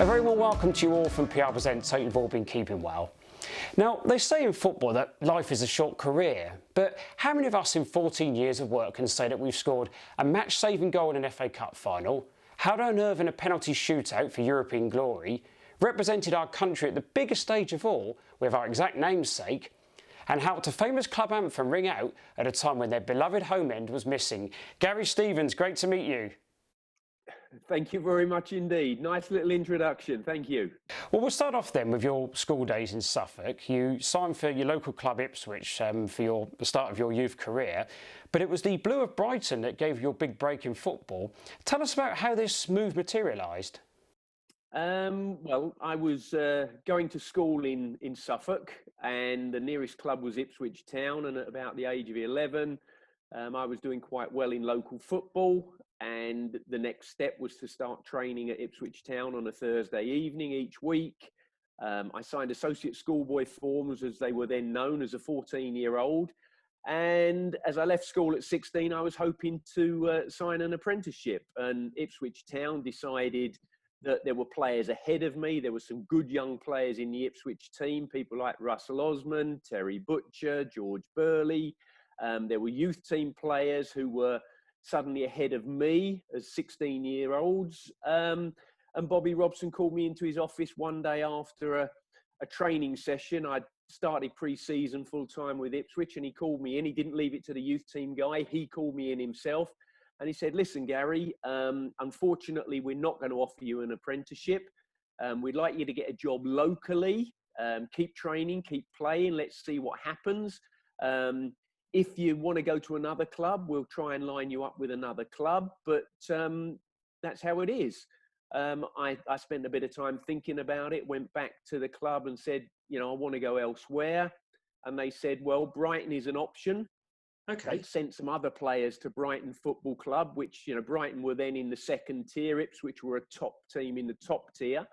A very warm welcome to you all from PR Presents. Hope you've all been keeping well. Now, they say in football that life is a short career, but how many of us in 14 years of work can say that we've scored a match-saving goal in an FA Cup final, held our nerve in a penalty shootout for European glory, represented our country at the biggest stage of all with our exact namesake, and helped a famous club anthem ring out at a time when their beloved home end was missing? Gary Stevens, great to meet you. Thank you very much indeed. Nice little introduction. Thank you. Well, we'll start off then with your school days in Suffolk. You signed for your local club Ipswich for the start of your youth career, but it was the blue of Brighton that gave you your big break in football. Tell us about how this move materialised. Well, I was going to school in Suffolk, and the nearest club was Ipswich Town, and at about the age of 11, I was doing quite well in local football, and the next step was to start training at Ipswich Town on a Thursday evening each week. I signed associate schoolboy forms, as they were then known, as a 14-year-old. And as I left school at 16, I was hoping to sign an apprenticeship. And Ipswich Town decided that there were players ahead of me. There were some good young players in the Ipswich team, people like Russell Osman, Terry Butcher, George Burley. There were youth team players who were suddenly ahead of me as 16-year-olds. And Bobby Robson called me into his office one day after a training session. I'd started pre-season full-time with Ipswich, and he called me in. He didn't leave it to the youth team guy. He called me in himself, and he said, "Listen, Gary, unfortunately, we're not going to offer you an apprenticeship. We'd like you to get a job locally. Keep training, keep playing. Let's see what happens. If you want to go to another club, we'll try and line you up with another club, but that's how it is." I spent a bit of time thinking about it, went back to the club and said, I want to go elsewhere. And they said, well, Brighton is an option. Okay. They sent some other players to Brighton Football Club, which, Brighton were then in the second tier. Ipswich were a top team in the top tier.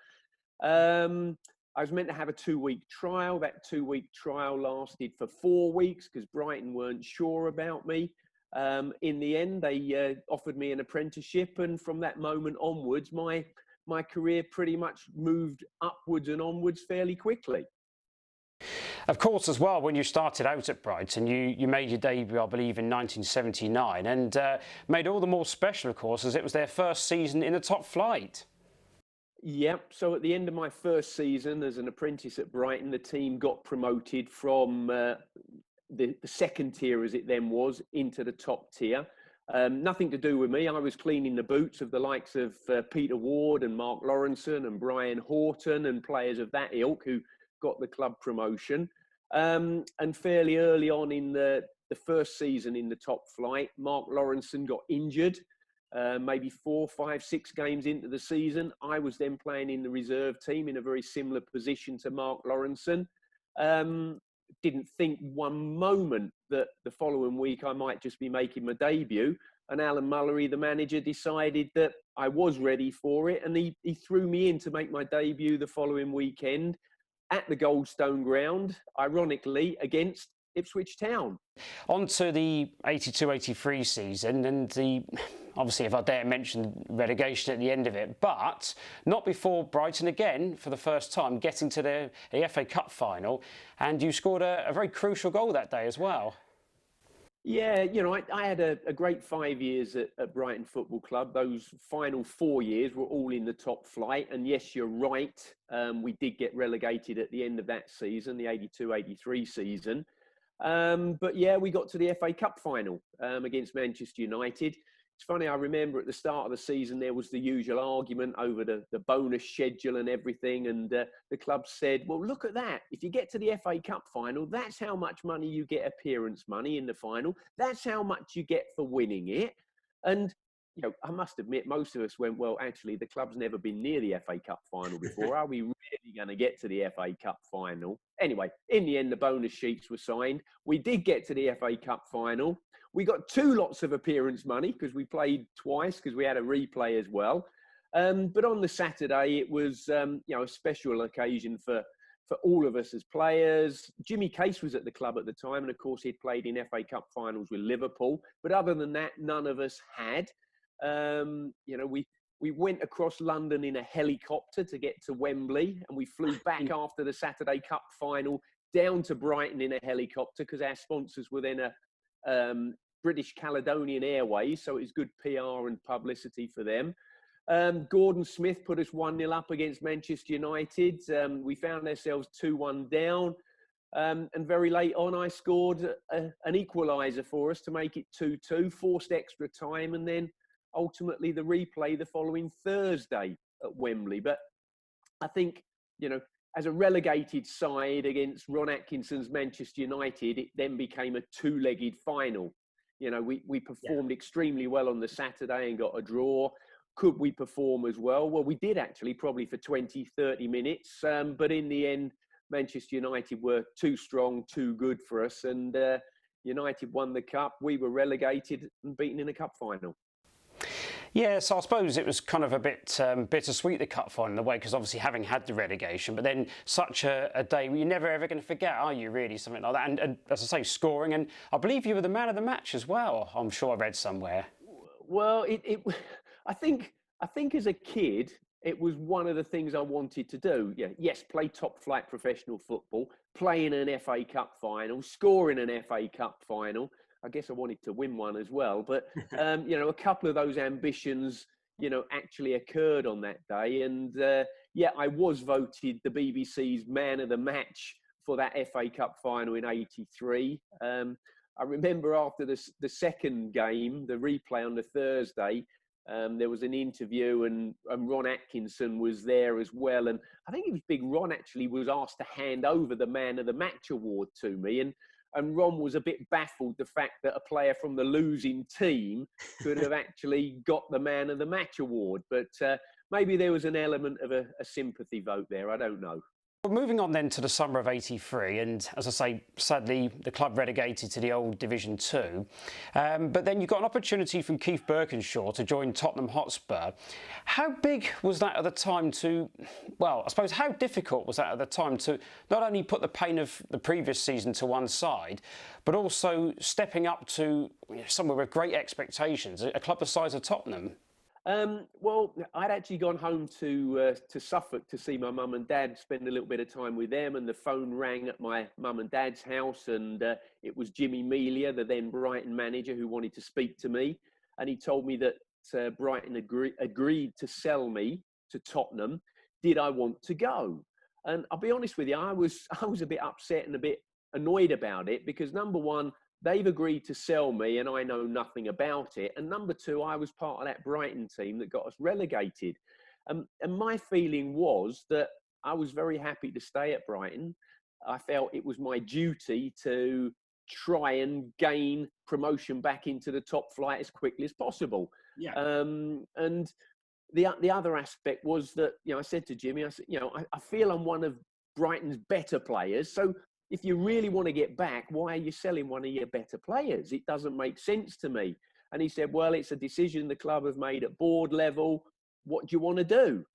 I was meant to have a 2-week trial. That 2-week trial lasted for 4 weeks because Brighton weren't sure about me. In the end, they offered me an apprenticeship, and from that moment onwards, my career pretty much moved upwards and onwards fairly quickly. Of course, as well, when you started out at Brighton, you made your debut, I believe, in 1979, and made all the more special, of course, as it was their first season in the top flight. Yep. So at the end of my first season as an apprentice at Brighton, the team got promoted from the second tier, as it then was, into the top tier. Nothing to do with me. I was cleaning the boots of the likes of Peter Ward and Mark Lawrenson and Brian Horton and players of that ilk who got the club promotion. And fairly early on in the first season in the top flight, Mark Lawrenson got injured. Maybe 4, 5, 6 games into the season. I was then playing in the reserve team in a very similar position to Mark Lawrenson. Didn't think one moment that the following week I might just be making my debut. And Alan Mullery, the manager, decided that I was ready for it. And he threw me in to make my debut the following weekend at the Goldstone Ground, ironically, against Ipswich Town. On to the 82-83 season, and obviously, if I dare mention relegation at the end of it, but not before Brighton again, for the first time, getting to the FA Cup final, and you scored a very crucial goal that day as well. Yeah, I had a great 5 years at Brighton Football Club. Those final 4 years were all in the top flight. And yes, you're right, we did get relegated at the end of that season, the 82-83 season. But yeah, we got to the FA Cup final against Manchester United. It's funny, I remember at the start of the season, there was the usual argument over the bonus schedule and everything. And the club said, well, look at that. If you get to the FA Cup final, that's how much money you get, appearance money in the final. That's how much you get for winning it. And, I must admit, most of us went, well, actually, the club's never been near the FA Cup final before. Are we really going to get to the FA Cup final? Anyway, in the end, the bonus sheets were signed. We did get to the FA Cup final. We got 2 lots of appearance money because we played twice because we had a replay as well. But on the Saturday, it was, a special occasion for all of us as players. Jimmy Case was at the club at the time, and of course, he'd played in FA Cup finals with Liverpool. But other than that, none of us had. We we went across London in a helicopter to get to Wembley, and we flew back after the Saturday Cup final down to Brighton in a helicopter because our sponsors were then British Caledonian Airways, so it was good PR and publicity for them. Gordon Smith put us 1-0 up against Manchester United. We found ourselves 2-1 down. And very late on, I scored an equaliser for us to make it 2-2, forced extra time, and then ultimately the replay the following Thursday at Wembley. But I think, as a relegated side against Ron Atkinson's Manchester United, it then became a two-legged final. We performed extremely well on the Saturday and got a draw. Could we perform as well? Well, we did actually, probably for 20, 30 minutes. But in the end, Manchester United were too strong, too good for us. And United won the cup. We were relegated and beaten in a cup final. Yeah, so I suppose it was kind of a bit bittersweet, the cup final, in a way, because obviously having had the relegation, but then such a day you're never ever going to forget, are you, really, something like that? And as I say, scoring, and I believe you were the man of the match as well, I'm sure I read somewhere. Well, I think as a kid, it was one of the things I wanted to do. Yeah, yes, play top flight professional football, play in an FA Cup final, score in an FA Cup final. I guess I wanted to win one as well. But, a couple of those ambitions, actually occurred on that day. And I was voted the BBC's man of the match for that FA Cup final in '83. I remember after the second game, the replay on the Thursday, there was an interview and Ron Atkinson was there as well. And I think it was Big Ron actually was asked to hand over the man of the match award to me. And Ron was a bit baffled the fact that a player from the losing team could have actually got the man of the match award. But maybe there was an element of a sympathy vote there. I don't know. Well, moving on then to the summer of '83, and as I say, sadly, the club relegated to the old Division 2. But then you got an opportunity from Keith Birkinshaw to join Tottenham Hotspur. How big was that at the time I suppose how difficult was that at the time to not only put the pain of the previous season to one side, but also stepping up to somewhere with great expectations, a club the size of Tottenham? Well, I'd actually gone home to Suffolk to see my mum and dad, spend a little bit of time with them, and the phone rang at my mum and dad's house, and it was Jimmy Melia, the then Brighton manager, who wanted to speak to me, and he told me that Brighton agreed to sell me to Tottenham. Did I want to go? And I'll be honest with you, I was a bit upset and a bit annoyed about it because, number one, they've agreed to sell me and I know nothing about it. And number two, I was part of that Brighton team that got us relegated. And my feeling was that I was very happy to stay at Brighton. I felt it was my duty to try and gain promotion back into the top flight as quickly as possible. Yeah. And the other aspect was that, I said to Jimmy, I said, I feel I'm one of Brighton's better players. So if you really want to get back, why are you selling one of your better players? It doesn't make sense to me. And he said, well, it's a decision the club have made at board level. What do you want to do?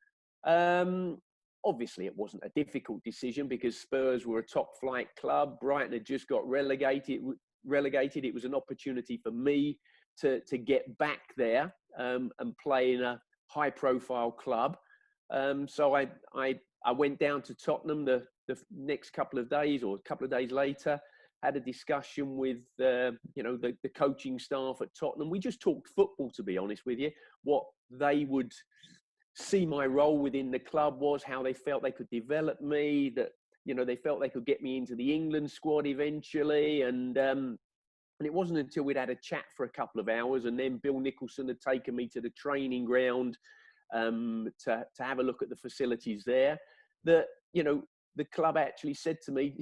Obviously, it wasn't a difficult decision because Spurs were a top flight club. Brighton had just got relegated. It was an opportunity for me to get back there and play in a high profile club. So I went down to Tottenham the next couple of days, or a couple of days later, had a discussion with the coaching staff at Tottenham. We just talked football, to be honest with you. What they would see my role within the club was, how they felt they could develop me, that they felt they could get me into the England squad eventually, and it wasn't until we'd had a chat for a couple of hours, and then Bill Nicholson had taken me to the training ground to have a look at the facilities there, that the club actually said to me,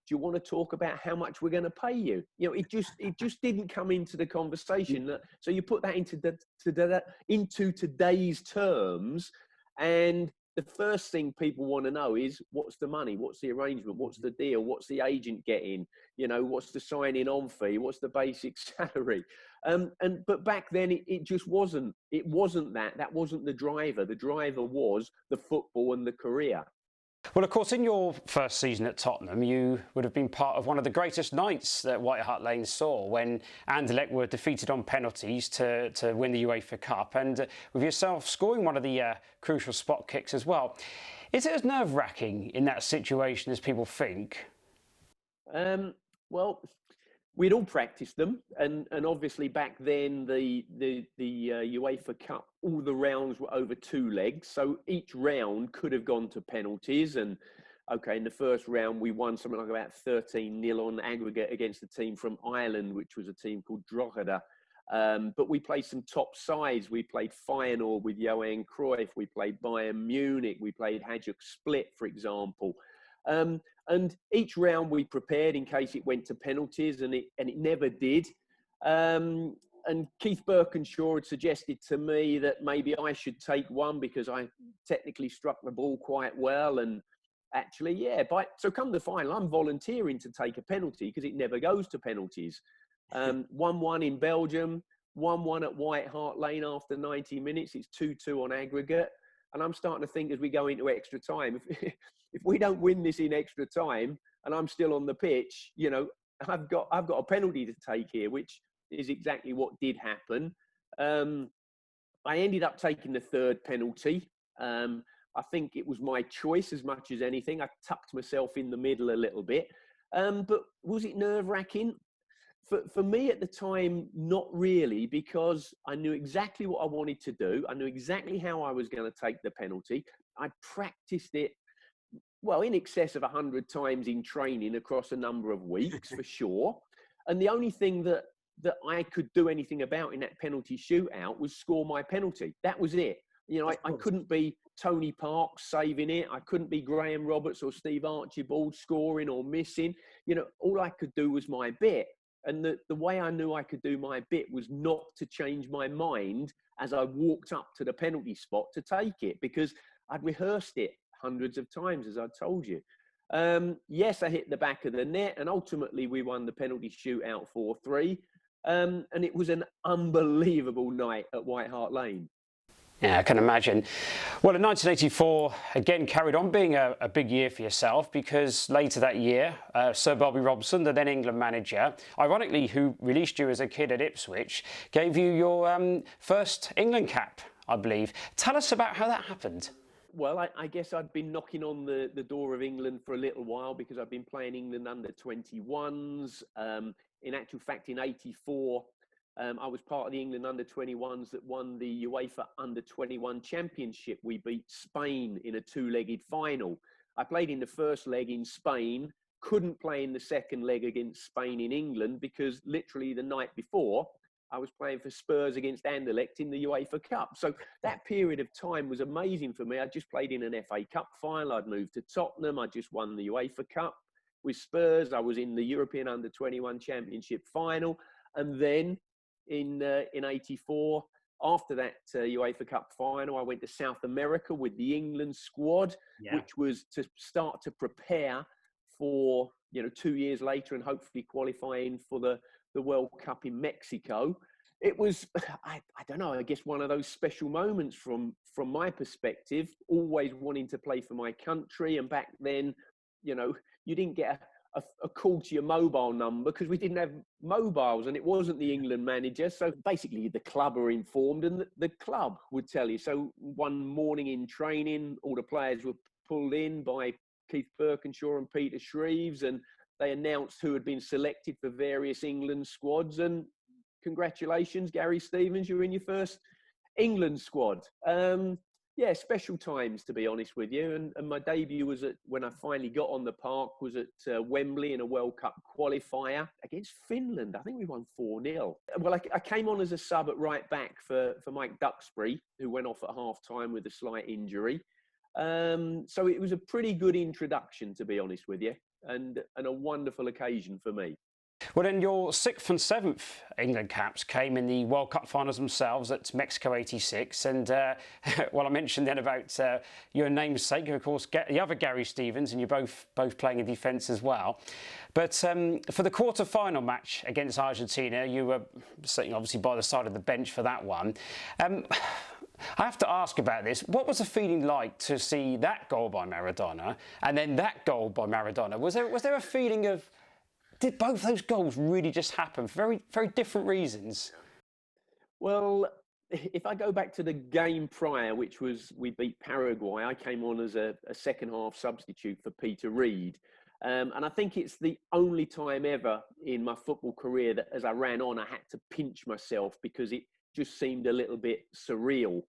do you want to talk about how much we're going to pay you? It just didn't come into the conversation. So you put that into today's terms, and the first thing people want to know is, what's the money? What's the arrangement? What's the deal? What's the agent getting? What's the signing on fee? What's the basic salary? But back then it just wasn't. It wasn't that. That wasn't the driver. The driver was the football and the career. Well, of course, in your first season at Tottenham, you would have been part of one of the greatest nights that White Hart Lane saw when Anderlecht were defeated on penalties to win the UEFA Cup, and with yourself scoring one of the crucial spot kicks as well. Is it as nerve-wracking in that situation as people think? Well, we'd all practiced them, and obviously back then the UEFA Cup, all the rounds were over 2 legs, so each round could have gone to penalties. And okay, in the first round we won something like about 13-0 on aggregate against a team from Ireland, which was a team called Drogheda. But we played some top sides. We played Feyenoord with Johan Cruyff. We played Bayern Munich. We played Hajduk Split, for example. And each round we prepared in case it went to penalties, and it never did. And Keith Birkinshaw had suggested to me that maybe I should take one because I technically struck the ball quite well. And actually, yeah, so come the final, I'm volunteering to take a penalty because it never goes to penalties. 1-1 in Belgium, 1-1 at White Hart Lane after 90 minutes. It's 2-2 on aggregate. And I'm starting to think as we go into extra time, if we don't win this in extra time and I'm still on the pitch, you know, I've got a penalty to take here, which is exactly what did happen. I ended up taking the third penalty. I think it was my choice as much as anything. I tucked myself in the middle a little bit. But was it nerve-wracking? For me at the time, not really, because I knew exactly what I wanted to do. I knew exactly how I was going to take the penalty. I practiced it, well, in excess of 100 times in training across a number of weeks, for sure. And the only thing that I could do anything about in that penalty shootout was score my penalty. That was it. You know, I couldn't be Tony Parks saving it. I couldn't be Graham Roberts or Steve Archibald scoring or missing. You know, all I could do was my bit. And the way I knew I could do my bit was not to change my mind as I walked up to the penalty spot to take it, because I'd rehearsed it hundreds of times, as I told you. Yes, I hit the back of the net, and ultimately we won the penalty shootout 4-3. And it was an unbelievable night at White Hart Lane. Yeah, I can imagine. Well, in 1984, again carried on being a big year for yourself, because later that year, Sir Bobby Robson, the then England manager, ironically, who released you as a kid at Ipswich, gave you your first England cap, I believe. Tell us about how that happened. Well, I guess I'd been knocking on the door of England for a little while because I've been playing England under 21s. In actual fact, in 84, I was part of the England under 21s that won the UEFA under 21 championship. We beat Spain in a 2-legged final. I played in the first leg in Spain, couldn't play in the second leg against Spain in England because literally the night before I was playing for Spurs against Anderlecht in the UEFA Cup. So that period of time was amazing for me. I just played in an FA Cup final. I'd moved to Tottenham. I just won the UEFA Cup with Spurs. I was in the European under 21 championship final. And then in 84, after that UEFA Cup final, I went to South America with the England squad, which was to start to prepare for, 2 years later and hopefully qualifying for the World Cup in Mexico. It was, I don't know, I guess one of those special moments from my perspective, always wanting to play for my country. And back then, you didn't get a call to your mobile number because we didn't have mobiles, and it wasn't the England manager. So basically the club are informed and the club would tell you. So one morning in training, all the players were pulled in by Keith Birkinshaw and Peter Shreeves, and they announced who had been selected for various England squads. And congratulations, Gary Stevens, you're in your first England squad. Special times, to be honest with you. And my debut was when I finally got on the park, was at Wembley in a World Cup qualifier against Finland. I think we won 4-0. Well, I came on as a sub at right back for Mike Duxbury, who went off at half-time with a slight injury. So it was a pretty good introduction, to be honest with you, and a wonderful occasion for me. Well, then your 6th and 7th England caps came in the World Cup finals themselves at Mexico '86. And, I mentioned then about your namesake, of course, the other Gary Stevens, and you're both playing in defence as well. But for the quarter-final match against Argentina, you were sitting obviously by the side of the bench for that one. I have to ask about this. What was the feeling like to see that goal by Maradona and then that goal by Maradona? Was there a feeling of, did both those goals really just happen for very, very different reasons? Well, if I go back to the game prior, which was we beat Paraguay, I came on as a second half substitute for Peter Reid. And I think it's the only time ever in my football career that as I ran on, I had to pinch myself because it just seemed a little bit surreal.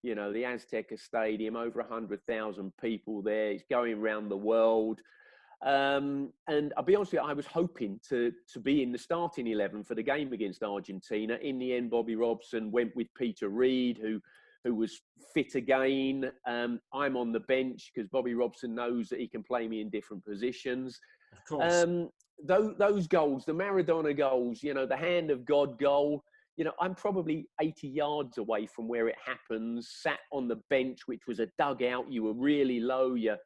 You know, the Azteca Stadium, over 100,000 people there. It's going around the world. And I'll be honest with you, I was hoping to be in the starting 11 for the game against Argentina. In the end, Bobby Robson went with Peter Reid, who was fit again. I'm on the bench because Bobby Robson knows that he can play me in different positions. Of course. Those goals, the Maradona goals, you know, the hand of God goal, you know, I'm probably 80 yards away from where it happens, sat on the bench, which was a dugout. You were really low. Your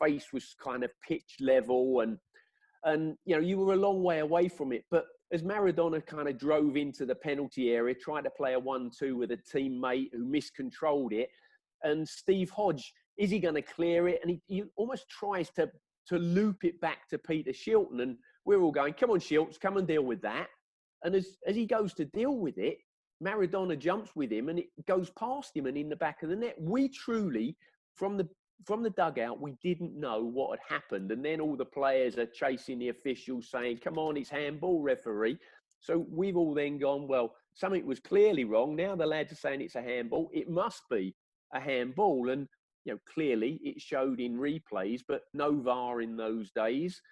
face was kind of pitch level and you know, you were a long way away from it. But as Maradona kind of drove into the penalty area, tried to play a 1-2 with a teammate who miscontrolled it, and Steve Hodge, is he going to clear it? And he almost tries to loop it back to Peter Shilton. And we're all going, come on, Shilts, come and deal with that. And as he goes to deal with it, Maradona jumps with him and it goes past him and in the back of the net. We truly, from the dugout, we didn't know what had happened. And then all the players are chasing the officials saying, come on, it's handball, referee. So we've all then gone, well, something was clearly wrong. Now the lads are saying it's a handball. It must be a handball. And, you know, clearly it showed in replays, but no VAR in those days.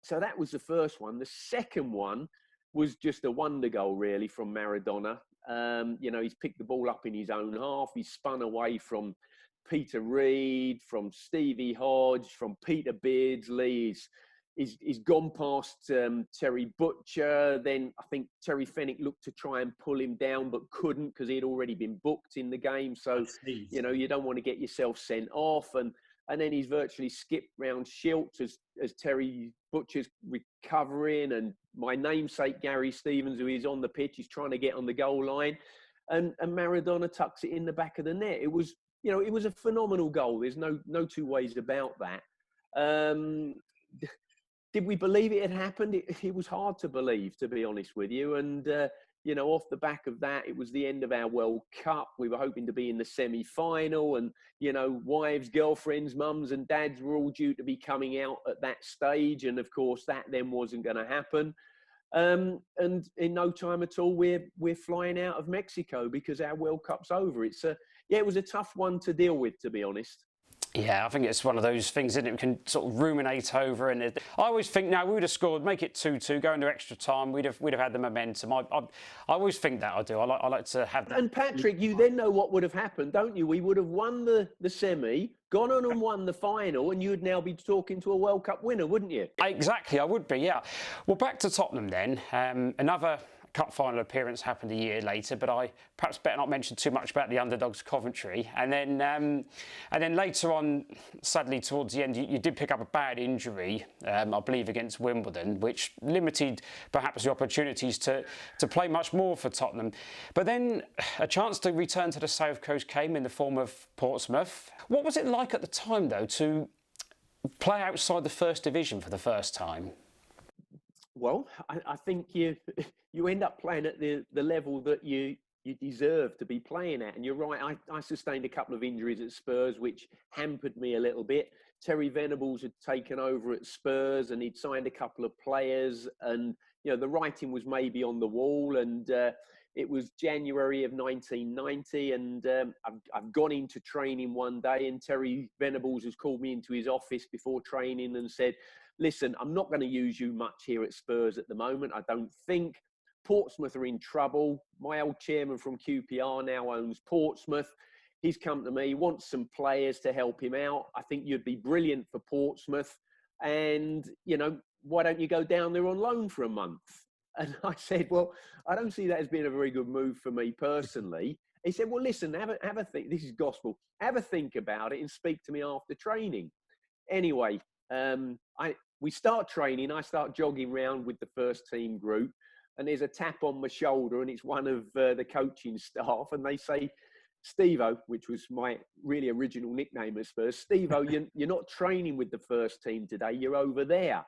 So that was the first one. The second one was just a wonder goal, really, from Maradona. You know, he's picked the ball up in his own half. He's spun away from Peter Reid, from Stevie Hodge, from Peter Beardsley. He's gone past Terry Butcher. Then I think Terry Fenwick looked to try and pull him down, but couldn't because he'd already been booked in the game. So, you know, you don't want to get yourself sent off. And then he's virtually skipped round Shilts as Terry Butcher's recovering. And my namesake, Gary Stevens, who is on the pitch, is trying to get on the goal line. And Maradona tucks it in the back of the net. It was, you know, it was a phenomenal goal. There's no two ways about that. Did we believe it had happened? It was hard to believe, to be honest with you. And, you know, off the back of that, it was the end of our World Cup. We were hoping to be in the semi-final and, you know, wives, girlfriends, mums and dads were all due to be coming out at that stage. And of course, that then wasn't going to happen. And in no time at all, we're flying out of Mexico because our World Cup's over. It was a tough one to deal with, to be honest. Yeah, I think it's one of those things, isn't it? We can sort of ruminate over, and I always think now we would have scored, make it 2-2, go into extra time. We'd have had the momentum. I always think that I do. I like to have that. And Patrick, you then know what would have happened, don't you? We would have won the semi, gone on and won the final, and you'd now be talking to a World Cup winner, wouldn't you? Exactly, I would be. Yeah. Well, back to Tottenham then. Another Cup final appearance happened a year later, but I perhaps better not mention too much about the underdogs Coventry. And then later on, sadly towards the end, you did pick up a bad injury, I believe against Wimbledon, which limited perhaps the opportunities to play much more for Tottenham. But then a chance to return to the South Coast came in the form of Portsmouth. What was it like at the time, though, to play outside the First Division for the first time? Well, I think you end up playing at the level that you deserve to be playing at. And you're right, I sustained a couple of injuries at Spurs, which hampered me a little bit. Terry Venables had taken over at Spurs and he'd signed a couple of players. And, you know, the writing was maybe on the wall. And it was January of 1990. And I've gone into training one day and Terry Venables has called me into his office before training and said, listen, I'm not going to use you much here at Spurs at the moment. I don't think. Portsmouth are in trouble. My old chairman from QPR now owns Portsmouth. He's come to me, wants some players to help him out. I think you'd be brilliant for Portsmouth. And, you know, why don't you go down there on loan for a month? And I said, well, I don't see that as being a very good move for me personally. He said, well, listen, have a think. This is gospel. Have a think about it and speak to me after training. Anyway, we start training. I start jogging around with the first team group. and there's a tap on my shoulder, and it's one of the coaching staff, and they say, Steve-O, which was my really original nickname at Spurs, Steve-O, you're not training with the first team today, you're over there.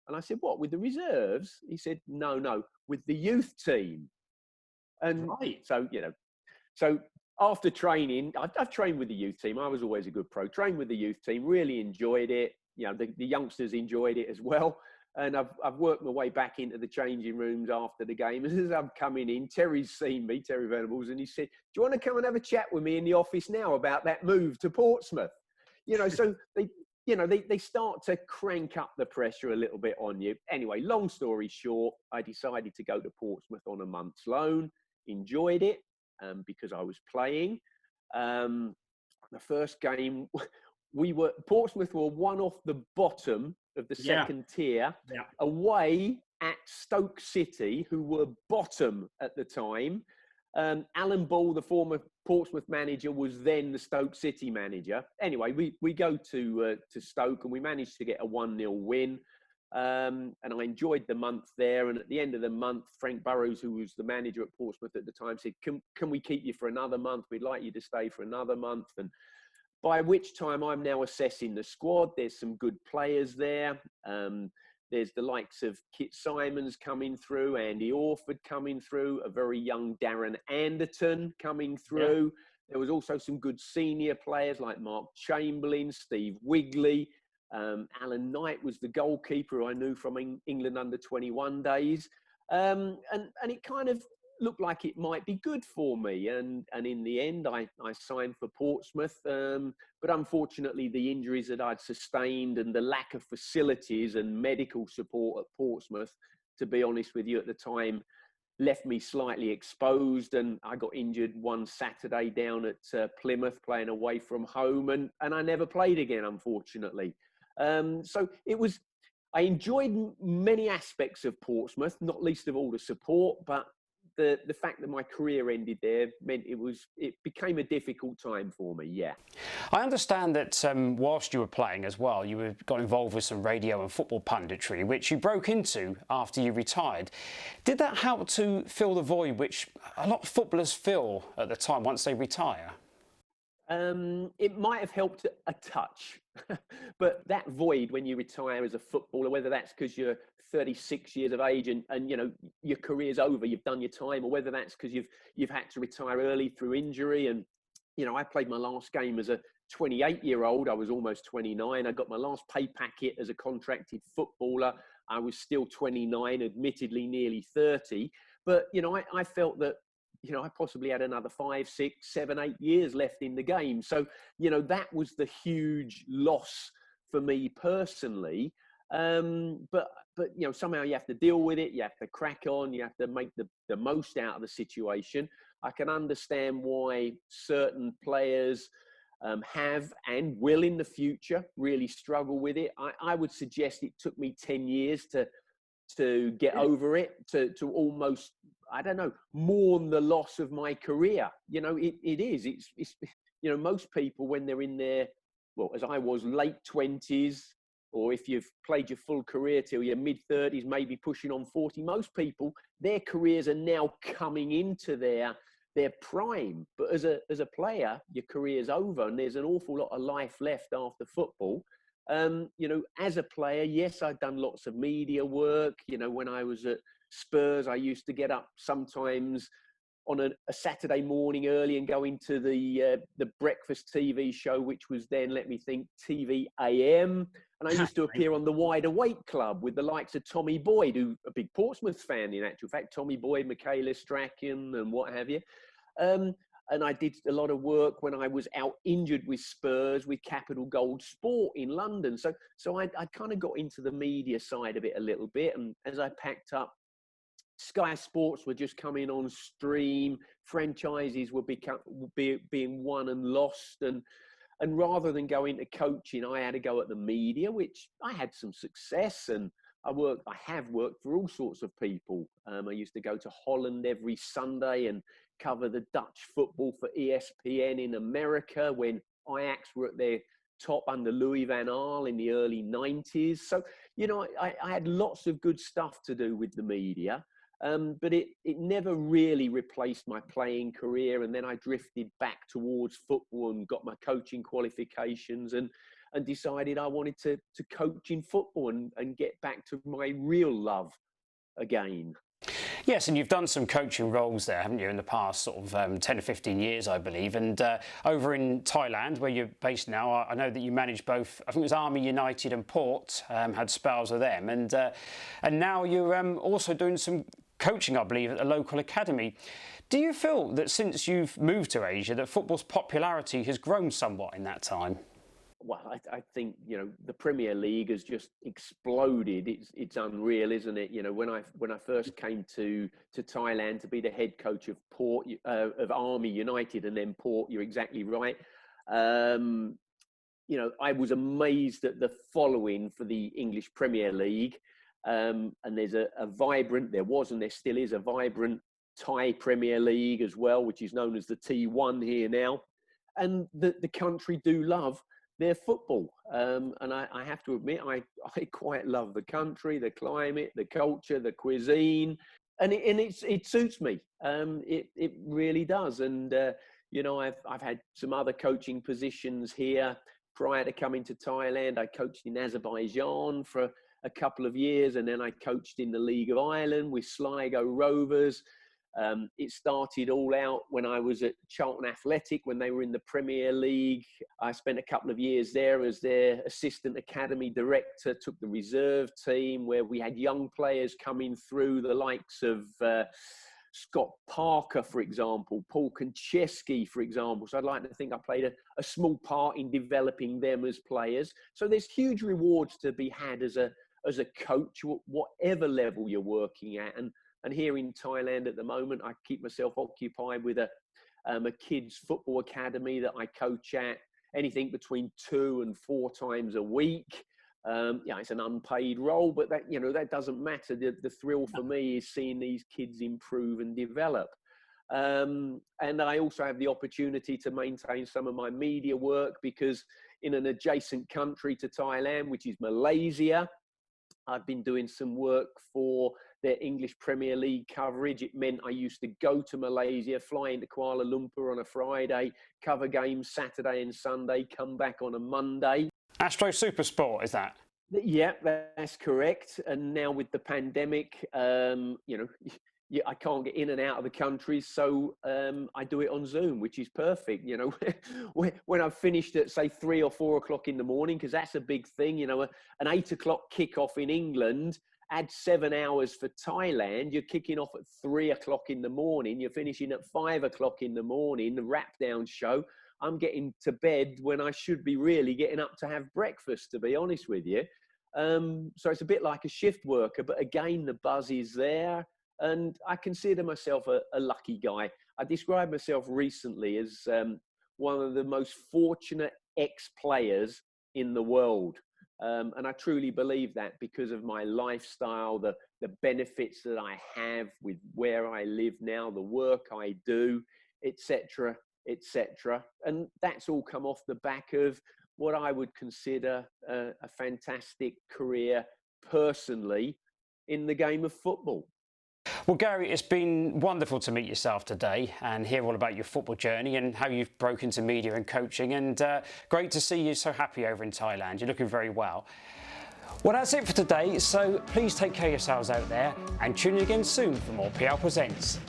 And I said, what, with the reserves? He said, no, with the youth team. And so, so after training, I've trained with the youth team. I was always a good pro. Trained with the youth team, really enjoyed it. The youngsters enjoyed it as well. And I've worked my way back into the changing rooms after the game. As I'm coming in, Terry's seen me, Terry Venables, and he said, do you want to come and have a chat with me in the office now about that move to Portsmouth? So they start to crank up the pressure a little bit on you. Anyway, long story short, I decided to go to Portsmouth on a month's loan, enjoyed it because I was playing. The first game, Portsmouth were one off the bottom of the second tier, away at Stoke City, who were bottom at the time. Alan Ball, the former Portsmouth manager, was then the Stoke City manager. Anyway, we go to Stoke, and we managed to get a 1-0 win. And I enjoyed the month there. And at the end of the month, Frank Burrows, who was the manager at Portsmouth at the time, said, can we keep you for another month? We'd like you to stay for another month. And by which time I'm now assessing the squad. There's some good players there. There's the likes of Kit Simons coming through, Andy Orford coming through, a very young Darren Anderton coming through. Yeah. There was also some good senior players like Mark Chamberlain, Steve Wigley. Alan Knight was the goalkeeper who I knew from England under-21 days. And it kind of looked like it might be good for me. And in the end, I signed for Portsmouth. But unfortunately, the injuries that I'd sustained and the lack of facilities and medical support at Portsmouth, to be honest with you, at the time, left me slightly exposed. And I got injured one Saturday down at Plymouth, playing away from home. And I never played again, unfortunately. So I enjoyed many aspects of Portsmouth, not least of all the support, but the fact that my career ended there meant it became a difficult time for me. Yeah. I understand that whilst you were playing as well, you got involved with some radio and football punditry, which you broke into after you retired. Did that help to fill the void which a lot of footballers feel at the time once they retire? It might have helped a touch, but that void when you retire as a footballer, whether that's because you're 36 years of age and your career's over, you've done your time, or whether that's because you've had to retire early through injury. And I played my last game as a 28-year-old. I was almost 29. I got my last pay packet as a contracted footballer. I was still 29, admittedly nearly 30, but I felt that I possibly had another 5, 6, 7, 8 years left in the game. So, that was the huge loss for me personally. But somehow you have to deal with it. You have to crack on. You have to make the most out of the situation. I can understand why certain players have and will in the future really struggle with it. I would suggest it took me 10 years to get over it, to almost, I don't know, mourn the loss of my career. It's most people when they're in their, well, as I was, late 20s, or if you've played your full career till your mid-30s, maybe pushing on 40, most people, their careers are now coming into their prime. But as a player, your career's over and there's an awful lot of life left after football. As a player, yes, I've done lots of media work. When I was at Spurs, I used to get up sometimes on a Saturday morning early and go into the breakfast TV show, which was then, let me think, TV AM. And I used to appear on the Wide Awake Club with the likes of Tommy Boyd, who's a big Portsmouth fan in actual fact, Tommy Boyd, Michaela Strachan and what have you. And I did a lot of work when I was out injured with Spurs with Capital Gold Sport in London. So I kind of got into the media side of it a little bit. And as I packed up, Sky Sports were just coming on stream. Franchises were being won and lost. And rather than go into coaching, I had to go at the media, which I had some success. And I have worked for all sorts of people. I used to go to Holland every Sunday and cover the Dutch football for ESPN in America when Ajax were at their top under Louis van Gaal in the early 90s. So, I had lots of good stuff to do with the media. but it never really replaced my playing career. And then I drifted back towards football and got my coaching qualifications and decided I wanted to coach in football and get back to my real love again. Yes, and you've done some coaching roles there, haven't you, in the past sort of 10 or 15 years, I believe. And over in Thailand, where you're based now, I know that you managed both, I think it was Army United and Port, had spells with them. And now you're also doing some coaching, I believe, at a local academy. Do you feel that since you've moved to Asia, that football's popularity has grown somewhat in that time? Well, I think, the Premier League has just exploded. It's unreal, isn't it? When I first came to Thailand to be the head coach of of Army United and then Port, you're exactly right. I was amazed at the following for the English Premier League. And there was and there still is a vibrant Thai Premier League as well, which is known as the T1 here now. And the country do love their football. And I have to admit, I quite love the country, the climate, the culture, the cuisine, and it suits me. It really does. And, I've had some other coaching positions here. Prior to coming to Thailand, I coached in Azerbaijan for a couple of years, and then I coached in the League of Ireland with Sligo Rovers. It started all out when I was at Charlton Athletic when they were in the Premier League. I spent a couple of years there as their assistant academy director, took the reserve team where we had young players coming through, the likes of Scott Parker, for example, Paul Konchesky, for example. So I'd like to think I played a small part in developing them as players. So there's huge rewards to be had as a coach, whatever level you're working at. And here in Thailand at the moment, I keep myself occupied with a kids football academy that I coach at, anything between 2 and 4 times a week. It's an unpaid role, but that doesn't matter. The thrill for me is seeing these kids improve and develop. And I also have the opportunity to maintain some of my media work because in an adjacent country to Thailand, which is Malaysia, I've been doing some work for their English Premier League coverage. It meant I used to go to Malaysia, fly into Kuala Lumpur on a Friday, cover games Saturday and Sunday, come back on a Monday. Astro Supersport, is that? Yeah, that's correct. And now with the pandemic, I can't get in and out of the country, so I do it on Zoom, which is perfect. When I've finished at say 3 or 4 o'clock in the morning, because that's a big thing. An 8 o'clock kickoff in England, add 7 hours for Thailand. You're kicking off at 3 o'clock in the morning. You're finishing at 5 o'clock in the morning. The wrap down show. I'm getting to bed when I should be really getting up to have breakfast, to be honest with you. So it's a bit like a shift worker, but again, the buzz is there. And I consider myself a lucky guy. I described myself recently as one of the most fortunate ex-players in the world. And I truly believe that because of my lifestyle, the benefits that I have with where I live now, the work I do, etc., etc. And that's all come off the back of what I would consider a fantastic career personally in the game of football. Well, Gary, it's been wonderful to meet yourself today and hear all about your football journey and how you've broken into media and coaching. And great to see you so happy over in Thailand. You're looking very well. Well, that's it for today. So please take care of yourselves out there and tune in again soon for more PL Presents.